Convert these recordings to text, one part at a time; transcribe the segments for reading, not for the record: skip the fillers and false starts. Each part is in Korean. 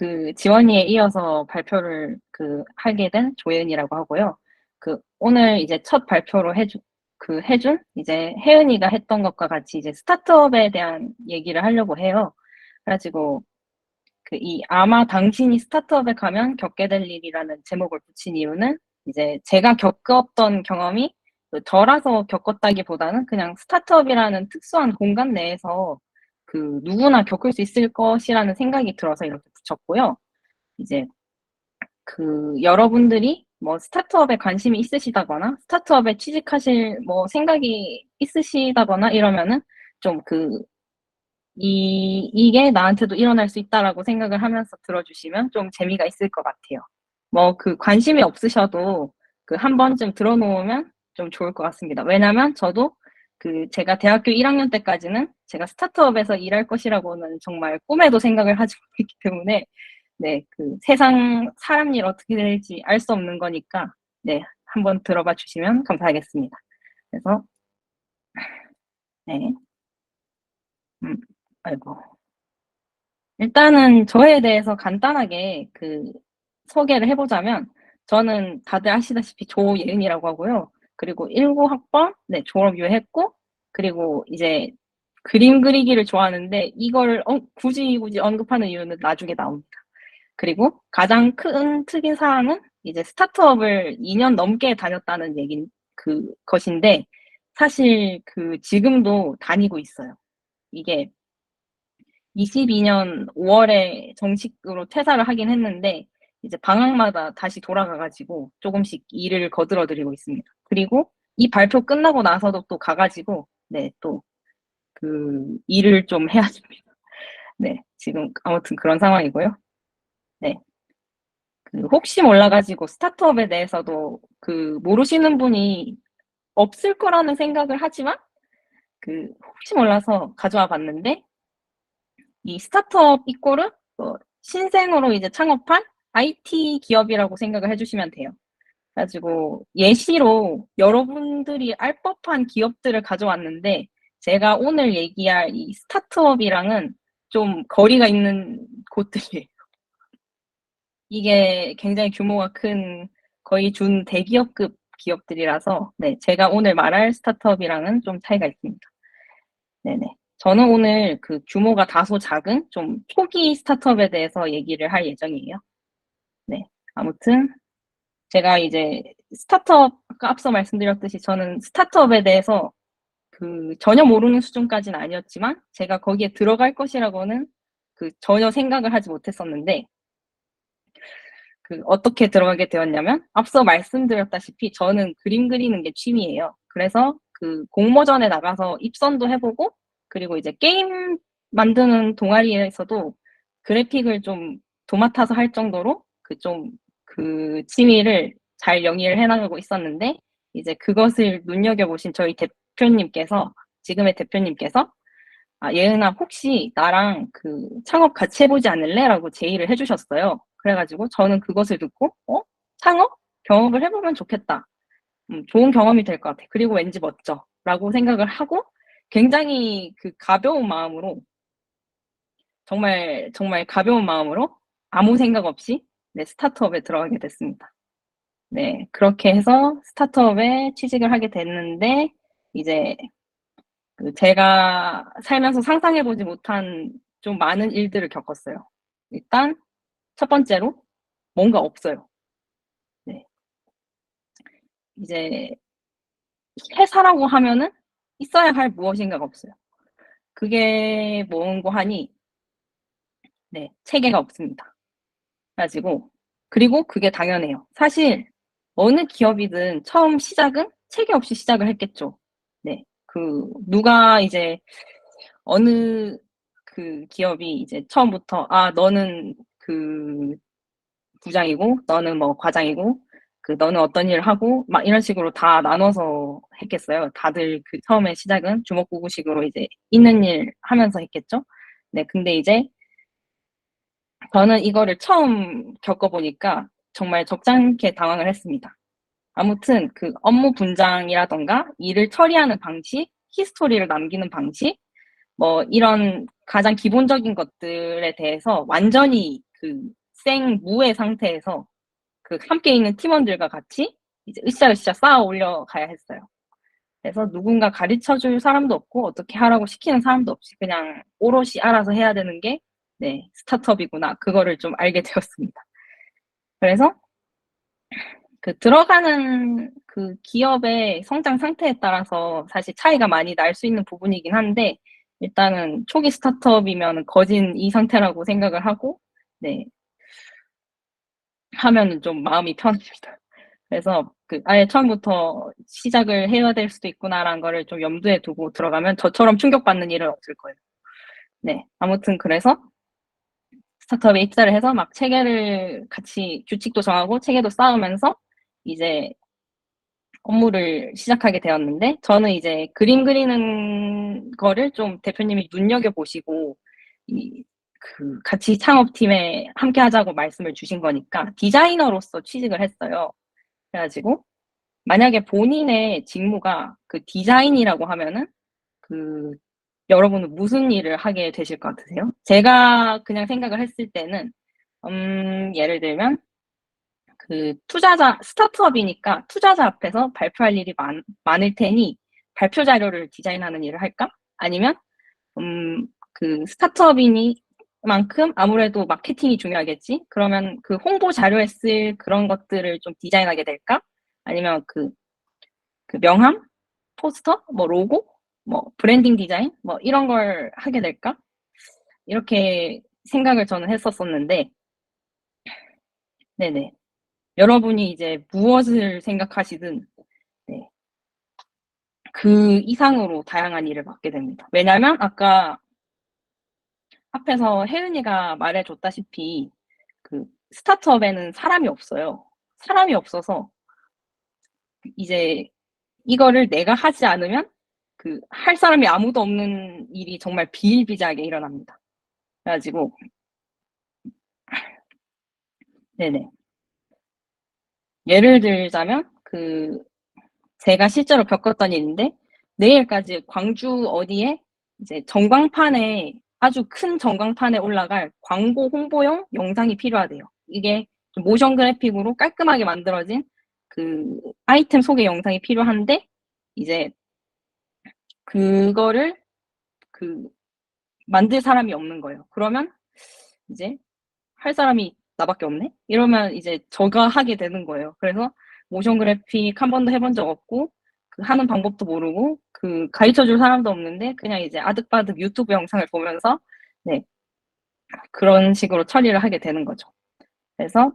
그 지원이에 이어서 발표를 하게 된 조예은이라고 하고요. 오늘 이제 첫 발표로 해준 이제 혜은이가 했던 것과 같이 이제 스타트업에 대한 얘기를 하려고 해요. 그래가지고 아마 당신이 스타트업에 가면 겪게 될 일이라는 제목을 붙인 이유는 이제 제가 겪었던 경험이 저라서 겪었다기보다는 그냥 스타트업이라는 특수한 공간 내에서 누구나 겪을 수 있을 것이라는 생각이 들어서 이렇게 붙였고요. 이제 여러분들이 뭐 스타트업에 관심이 있으시다거나 스타트업에 취직하실 뭐 생각이 있으시다거나 이러면은 좀 이게 나한테도 일어날 수 있다라고 생각을 하면서 들어주시면 좀 재미가 있을 것 같아요. 뭐 관심이 없으셔도 한 번쯤 들어놓으면 좀 좋을 것 같습니다. 왜냐면 저도 제가 대학교 1학년 때까지는 제가 스타트업에서 일할 것이라고는 정말 꿈에도 생각을 하지 못했기 때문에 네, 세상 사람 일 어떻게 될지 알 수 없는 거니까 네, 한번 들어봐 주시면 감사하겠습니다. 그래서 네, 아이고. 일단은 저에 대해서 간단하게 소개를 해보자면 저는 다들 아시다시피 조예은이라고 하고요. 그리고 19학번 네, 졸업 유예했고 그리고 이제 그림 그리기를 좋아하는데 이걸 굳이 언급하는 이유는 나중에 나옵니다. 그리고 가장 큰 특이사항은 이제 스타트업을 2년 넘게 다녔다는 것인데 사실 지금도 다니고 있어요. 이게 22년 5월에 정식으로 퇴사를 하긴 했는데 이제 방학마다 다시 돌아가가지고 조금씩 일을 거들어드리고 있습니다. 그리고 이 발표 끝나고 나서도 또 가가지고 네, 또 일을 좀 해야 됩니다. 네, 지금 아무튼 그런 상황이고요. 네. 혹시 몰라가지고 스타트업에 대해서도 모르시는 분이 없을 거라는 생각을 하지만 혹시 몰라서 가져와 봤는데 이 스타트업 이꼬르 신생으로 이제 창업한 IT 기업이라고 생각을 해주시면 돼요. 그래가지고 예시로 여러분들이 알 법한 기업들을 가져왔는데 제가 오늘 얘기할 이 스타트업이랑은 좀 거리가 있는 곳들이에요. 이게 굉장히 규모가 큰 거의 준 대기업급 기업들이라서 네, 제가 오늘 말할 스타트업이랑은 좀 차이가 있습니다. 네네. 저는 오늘 규모가 다소 작은 좀 초기 스타트업에 대해서 얘기를 할 예정이에요. 네. 아무튼 제가 이제 아까 앞서 말씀드렸듯이 저는 스타트업에 대해서 전혀 모르는 수준까지는 아니었지만 제가 거기에 들어갈 것이라고는 전혀 생각을 하지 못했었는데 어떻게 들어가게 되었냐면 앞서 말씀드렸다시피 저는 그림 그리는 게 취미예요. 그래서 공모전에 나가서 입선도 해보고 그리고 이제 게임 만드는 동아리에서도 그래픽을 좀 도맡아서 할 정도로 취미를 잘 영위를 해나가고 있었는데 이제 그것을 눈여겨보신 저희 대표님께서 지금의 대표님께서 예은아 혹시 나랑 창업 같이 해보지 않을래? 라고 제의를 해주셨어요. 그래가지고 저는 그것을 듣고 창업? 경험을 해보면 좋겠다. 좋은 경험이 될 것 같아. 그리고 왠지 멋져. 라고 생각을 하고 굉장히 가벼운 마음으로 정말 정말 가벼운 마음으로 아무 생각 없이 네, 스타트업에 들어가게 됐습니다. 네, 그렇게 해서 스타트업에 취직을 하게 됐는데 이제 제가 살면서 상상해보지 못한 좀 많은 일들을 겪었어요. 일단 첫 번째로 뭔가 없어요. 네. 이제 회사라고 하면은 있어야 할 무엇인가가 없어요. 그게 뭔고 하니 네, 체계가 없습니다. 그래가지고 그리고 그게 당연해요. 사실 어느 기업이든 처음 시작은 체계 없이 시작을 했겠죠. 네, 누가 이제 어느 기업이 이제 처음부터 너는 부장이고 너는 뭐 과장이고 너는 어떤 일을 하고 막 이런 식으로 다 나눠서 했겠어요. 다들 처음에 시작은 주먹구구식으로 이제 있는 일 하면서 했겠죠. 네, 근데 이제 저는 이거를 처음 겪어보니까 정말 적잖게 당황을 했습니다. 아무튼 업무 분장이라던가 일을 처리하는 방식, 히스토리를 남기는 방식, 뭐 이런 가장 기본적인 것들에 대해서 완전히 그 생무의 상태에서 그 함께 있는 팀원들과 같이 이제 으쌰으쌰 쌓아 올려가야 했어요. 그래서 누군가 가르쳐 줄 사람도 없고 어떻게 하라고 시키는 사람도 없이 그냥 오롯이 알아서 해야 되는 게 네, 스타트업이구나. 그거를 좀 알게 되었습니다. 그래서 그 들어가는 그 기업의 성장 상태에 따라서 사실 차이가 많이 날 수 있는 부분이긴 한데 일단은 초기 스타트업이면 거진 이 상태라고 생각을 하고 네, 하면은 좀 마음이 편합니다. 그래서 그 아예 처음부터 시작을 해야 될 수도 있구나라는 거를 좀 염두에 두고 들어가면 저처럼 충격받는 일은 없을 거예요. 네, 아무튼 그래서 스타트업에 입사를 해서 막 체계를 같이 규칙도 정하고 체계도 쌓으면서 이제 업무를 시작하게 되었는데 저는 이제 그림 그리는 거를 좀 대표님이 눈여겨보시고 그 같이 창업팀에 함께 하자고 말씀을 주신 거니까 디자이너로서 취직을 했어요. 그래가지고 만약에 본인의 직무가 그 디자인이라고 하면은 그 여러분은 무슨 일을 하게 되실 것 같으세요? 제가 그냥 생각을 했을 때는 예를 들면 그 투자자 스타트업이니까 투자자 앞에서 발표할 일이 많을 테니 발표 자료를 디자인하는 일을 할까? 아니면 그 스타트업이니만큼 아무래도 마케팅이 중요하겠지. 그러면 그 홍보 자료에 쓸 그런 것들을 좀 디자인하게 될까? 아니면 그 명함, 포스터, 뭐 로고, 뭐 브랜딩 디자인, 뭐 이런 걸 하게 될까? 이렇게 생각을 저는 했었었는데, 네네. 여러분이 이제 무엇을 생각하시든, 네. 그 이상으로 다양한 일을 맡게 됩니다. 왜냐면 아까 앞에서 혜은이가 말해줬다시피 그 스타트업에는 사람이 없어요. 사람이 없어서 이제 이거를 내가 하지 않으면 그 할 사람이 아무도 없는 일이 정말 비일비재하게 일어납니다. 그래가지고 네네. 예를 들자면 그 제가 실제로 겪었던 일인데 내일까지 광주 어디에 이제 전광판에 아주 큰 전광판에 올라갈 광고 홍보용 영상이 필요하대요. 이게 좀 모션 그래픽으로 깔끔하게 만들어진 그 아이템 소개 영상이 필요한데 이제 그거를 그 만들 사람이 없는 거예요. 그러면 이제 할 사람이 나밖에 없네? 이러면 이제 저가 하게 되는 거예요. 그래서 모션 그래픽 한 번도 해본 적 없고 그 하는 방법도 모르고 그 가르쳐 줄 사람도 없는데 그냥 이제 아득바득 유튜브 영상을 보면서 네, 그런 식으로 처리를 하게 되는 거죠. 그래서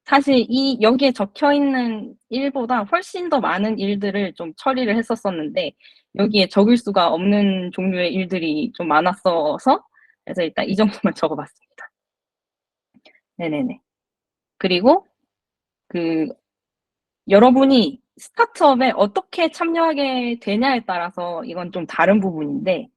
사실 이 여기에 적혀 있는 일보다 훨씬 더 많은 일들을 좀 처리를 했었었는데 여기에 적을 수가 없는 종류의 일들이 좀 많았어서 그래서 일단 이 정도만 적어봤습니다. 네네네. 그리고 그 여러분이 스타트업에 어떻게 참여하게 되냐에 따라서 이건 좀 다른 부분인데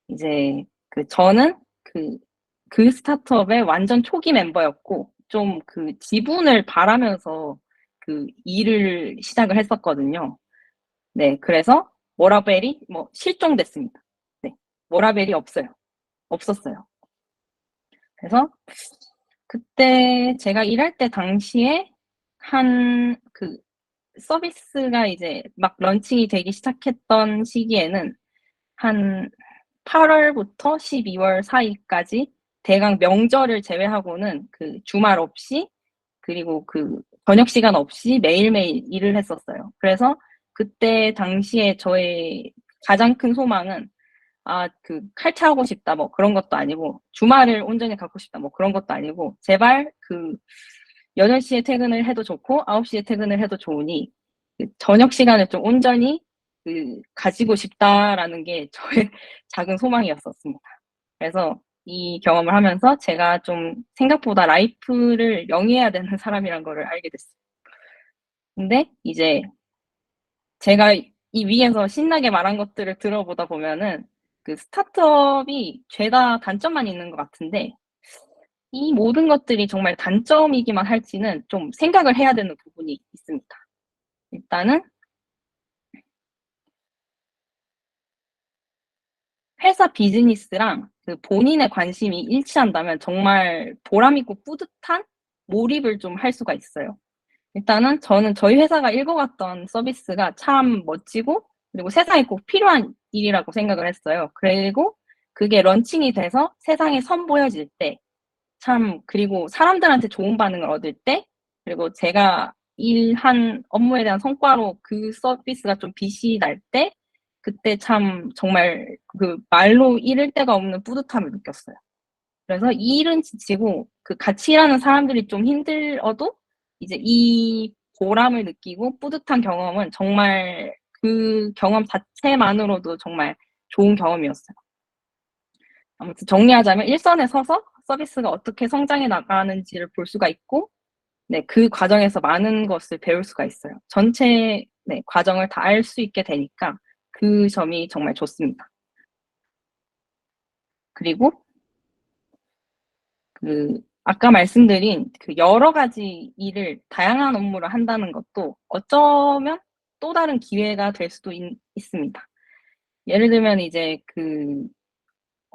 이제 그 저는 그 스타트업의 완전 초기 멤버였고 좀 그 지분을 바라면서 그 일을 시작을 했었거든요. 네, 그래서 워라벨이 뭐 실종됐습니다. 네, 워라벨이 없어요. 없었어요. 그래서 그때 제가 일할 때 당시에 한 그 서비스가 이제 막 런칭이 되기 시작했던 시기에는 한 8월부터 12월 사이까지 대강 명절을 제외하고는 그 주말 없이 그리고 그 저녁 시간 없이 매일매일 일을 했었어요. 그래서 그때 당시에 저의 가장 큰 소망은 그 칼퇴하고 싶다 뭐 그런 것도 아니고 주말을 온전히 갖고 싶다 뭐 그런 것도 아니고 제발 그 8시에 퇴근을 해도 좋고 9시에 퇴근을 해도 좋으니 그 저녁 시간을 좀 온전히 그 가지고 싶다라는 게 저의 작은 소망이었었습니다. 그래서 이 경험을 하면서 제가 좀 생각보다 라이프를 영위해야 되는 사람이란 거를 알게 됐어요. 근데 이제 제가 이 위에서 신나게 말한 것들을 들어보다 보면은 그 스타트업이 죄다 단점만 있는 것 같은데 이 모든 것들이 정말 단점이기만 할지는 좀 생각을 해야 되는 부분이 있습니다. 일단은 회사 비즈니스랑 그 본인의 관심이 일치한다면 정말 보람 있고 뿌듯한 몰입을 좀 할 수가 있어요. 일단은 저는 저희 회사가 읽어갔던 서비스가 참 멋지고 그리고 세상에 꼭 필요한 일이라고 생각을 했어요. 그리고 그게 런칭이 돼서 세상에 선보여질 때 참 그리고 사람들한테 좋은 반응을 얻을 때 그리고 제가 일한 업무에 대한 성과로 그 서비스가 좀 빛이 날 때 그때 참 정말 그 말로 이를 데가 없는 뿌듯함을 느꼈어요. 그래서 이 일은 지치고 그 같이 일하는 사람들이 좀 힘들어도 이제 이 보람을 느끼고 뿌듯한 경험은 정말 그 경험 자체만으로도 정말 좋은 경험이었어요. 아무튼 정리하자면 일선에 서서 서비스가 어떻게 성장해 나가는지를 볼 수가 있고, 네, 그 과정에서 많은 것을 배울 수가 있어요. 전체 네, 과정을 다 알 수 있게 되니까 그 점이 정말 좋습니다. 그리고 그 아까 말씀드린 그 여러 가지 일을 다양한 업무를 한다는 것도 어쩌면 또 다른 기회가 될 수도 있습니다. 예를 들면 이제 그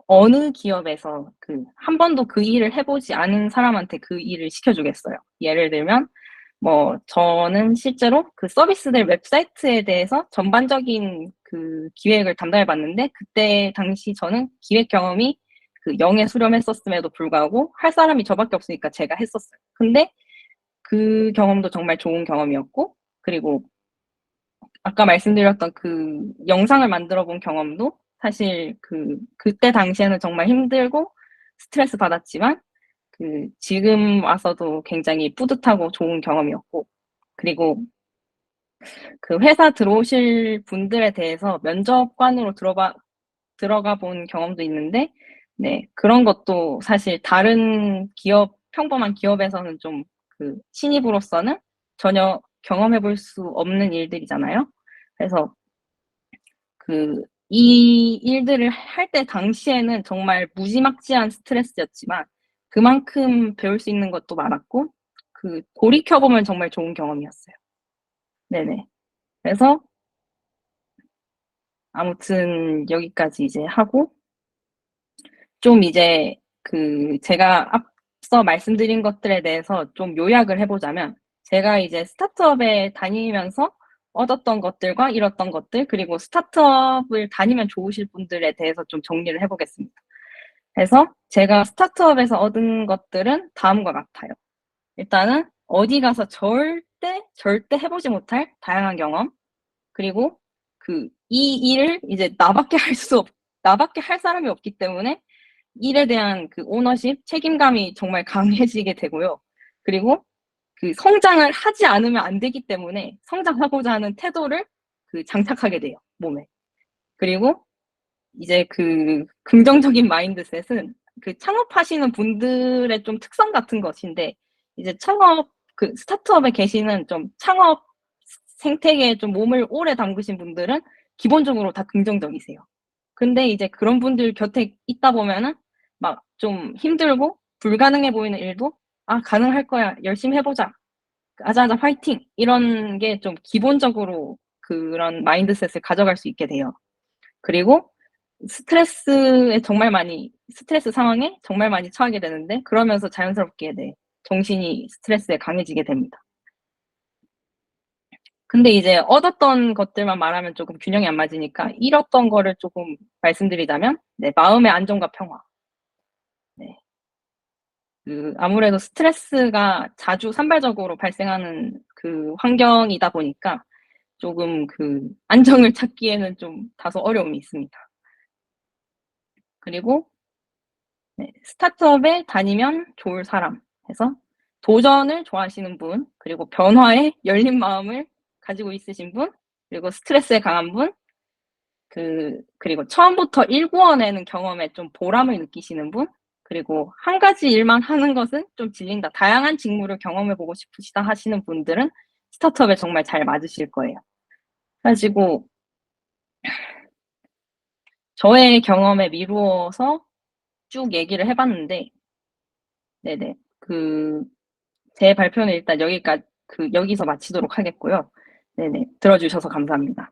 어느 기업에서 그 한 번도 그 일을 해보지 않은 사람한테 그 일을 시켜주겠어요. 예를 들면 뭐 저는 실제로 그 서비스들 웹사이트에 대해서 전반적인 그 기획을 담당해 봤는데 그때 당시 저는 기획 경험이 그 0에 수렴했었음에도 불구하고 할 사람이 저밖에 없으니까 제가 했었어요. 근데 그 경험도 정말 좋은 경험이었고 그리고 아까 말씀드렸던 그 영상을 만들어 본 경험도 사실 그때 당시에는 정말 힘들고 스트레스 받았지만 그 지금 와서도 굉장히 뿌듯하고 좋은 경험이었고 그리고 그 회사 들어오실 분들에 대해서 면접관으로 들어가 본 경험도 있는데 네, 그런 것도 사실 다른 기업, 평범한 기업에서는 좀 그 신입으로서는 전혀 경험해 볼 수 없는 일들이잖아요. 그래서 그 이 일들을 할 때 당시에는 정말 무지막지한 스트레스였지만 그만큼 배울 수 있는 것도 많았고 그 돌이켜 보면 정말 좋은 경험이었어요. 네네. 그래서 아무튼 여기까지 이제 하고 좀 이제 그 제가 앞서 말씀드린 것들에 대해서 좀 요약을 해보자면 제가 이제 스타트업에 다니면서 얻었던 것들과 잃었던 것들 그리고 스타트업을 다니면 좋으실 분들에 대해서 좀 정리를 해보겠습니다. 그래서 제가 스타트업에서 얻은 것들은 다음과 같아요. 일단은 어디 가서 절대 해보지 못할 다양한 경험 그리고 이 일을 이제 나밖에 할 사람이 없기 때문에 일에 대한 그 오너십, 책임감이 정말 강해지게 되고요. 그리고 그 성장을 하지 않으면 안 되기 때문에 성장하고자 하는 태도를 그 장착하게 돼요, 몸에. 그리고 이제 그 긍정적인 마인드셋은 그 창업하시는 분들의 좀 특성 같은 것인데, 이제 그 스타트업에 계시는 좀 창업 생태계에 좀 몸을 오래 담그신 분들은 기본적으로 다 긍정적이세요. 근데 이제 그런 분들 곁에 있다 보면은 막 좀 힘들고 불가능해 보이는 일도 아, 가능할 거야. 열심히 해보자. 하자하자 화이팅! 이런 게 좀 기본적으로 그런 마인드셋을 가져갈 수 있게 돼요. 그리고 스트레스 상황에 정말 많이 처하게 되는데 그러면서 자연스럽게 네, 정신이 스트레스에 강해지게 됩니다. 근데 이제 얻었던 것들만 말하면 조금 균형이 안 맞으니까 잃었던 거를 조금 말씀드리자면 네, 마음의 안정과 평화. 네. 그 아무래도 스트레스가 자주 산발적으로 발생하는 그 환경이다 보니까 조금 그 안정을 찾기에는 좀 다소 어려움이 있습니다. 그리고 네, 스타트업에 다니면 좋을 사람 해서 도전을 좋아하시는 분, 그리고 변화에 열린 마음을 가지고 있으신 분, 그리고 스트레스에 강한 분, 그리고 처음부터 일구어내는 경험에 좀 보람을 느끼시는 분, 그리고 한 가지 일만 하는 것은 좀 질린다. 다양한 직무를 경험해보고 싶으시다 하시는 분들은 스타트업에 정말 잘 맞으실 거예요. 그래가지고 저의 경험에 미루어서 쭉 얘기를 해봤는데, 네네. 제 발표는 일단 여기서 마치도록 하겠고요. 네네. 들어주셔서 감사합니다.